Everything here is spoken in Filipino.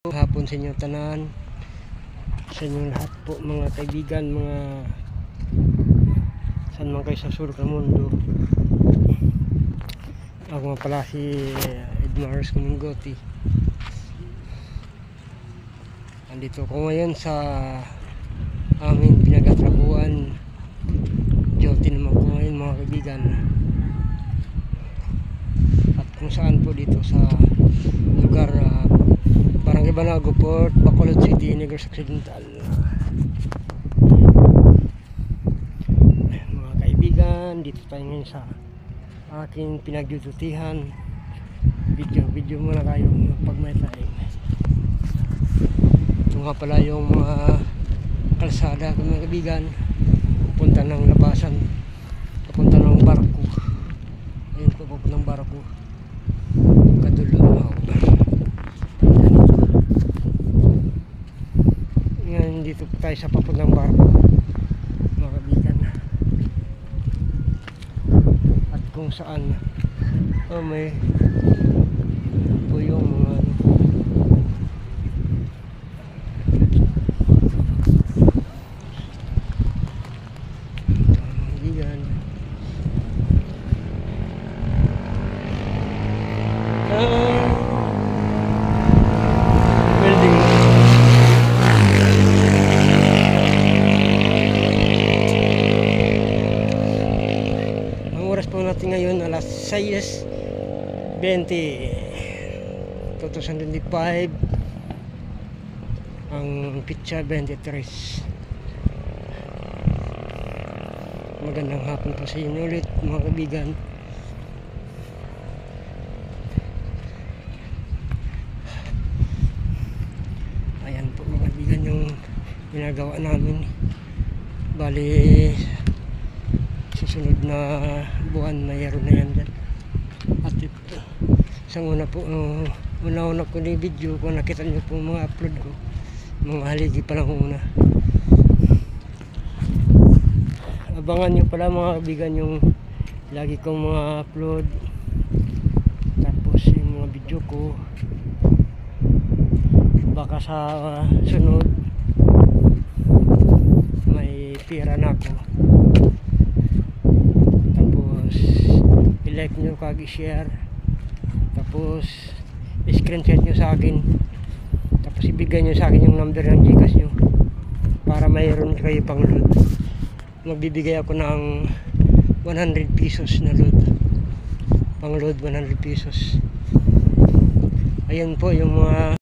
Hapon sa inyo tanan, sa inyong lahat po mga kaibigan, mga saan man kayo sa sulok ng mundo. Ako nga pala si Edmars Kumingoti. Andito ko ngayon sa aming pinagatrabuhan. Duty naman ko ngayon mga kaibigan. At kung saan po dito sa lugar Barangay Banago Port, Bacolod City, Negros Occidental. Mga kaibigan, dito tayo ngayon sa aking pinagdudutihan. Video muna tayo pag may time. Ito nga pala yung mga kalsada ko mga kaibigan, papunta ng labasan, papunta ng barko. Ayun po, papunta ng barko Kadulungaw. Ngayon dito po tayo sa papuntang barko mga kaibigan, at kung saan may po yung mga kaibigan. Building. Ang oras po natin ngayon alas 6:20 2025, ang pitsa 23. Magandang hapon po sa inyo ulit mga kaibigan. Ayan po mga kaibigan yung ginagawa namin. Bali susunod na buwan mayroon na yan dyan. At ito, isang una po una ko ni video, kung nakita nyo po mga upload ko, mga haligi pa lang una. Abangan nyo pala mga kaibigan yung lagi kong mga upload, tapos yung mga video ko. Baka sa sunod may pira na ako. Tapos i-like nyo, kag i-share, tapos i-screenshot nyo sa akin, tapos ibigay nyo sa akin yung number ng Gcash nyo para mayroon kayo pang load. Magbibigay ako ng 100 pesos na load, pang load 100 pesos. Ayun po yung mga